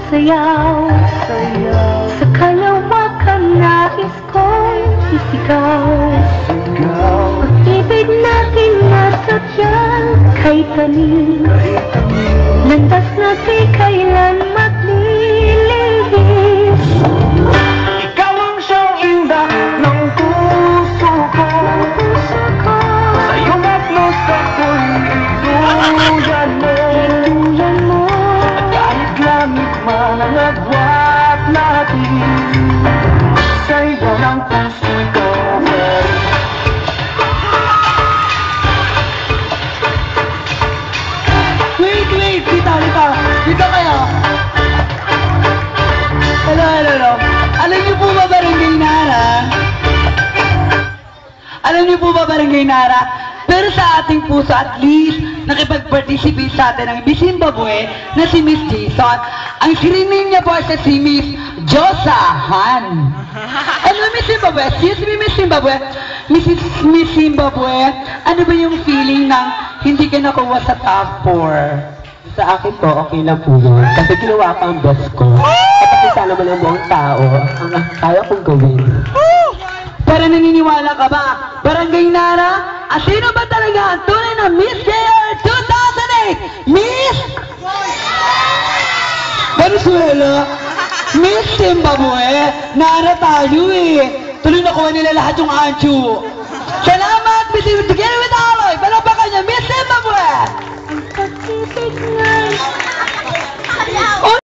sayaw sa kalawakan nais kong isigaw. Pag-ibig natin nasadyang kay tanim, landas na di kailan maglilihis. Ikaw ang siyang indah ng puso ko, sa iyong haplos ako'y iluyan mo. At kahit langit man ang agwat natin, sa iyo ng puso'y cover. Wait, dito kayo. Hello. Alam niyo po ba, Barangay Nara? Alam niyo po ba, Barangay Nara? Pero sa ating puso, at least, nakipag-participate sa atin ang Miss Zimbabwe na si Miss Jason. Ang sirinig niya po ay si Miss Josahan. Ano, Miss Zimbabwe? Excuse me, Miss Zimbabwe. Miss Zimbabwe, ano ba yung feeling ng hindi ka nakuha sa top 4? Sa akin po, okay lang po yun. Kasi ginawa ko ang best ko. At pakita naman ang buong tao ang kaya kong gawin. Pero naniniwala ka ba, Barangay Nara? At sino ba talaga ang tunay na Miss Year 2008? Miss Venezuela? Miss Zimbabwe? Nara tayo eh. Tuloy nakuha nila lahat yung ancho. Salamat, Miss Together with Aloy. Palapakan niya, Miss Zimbabwe! Ang pag-ibig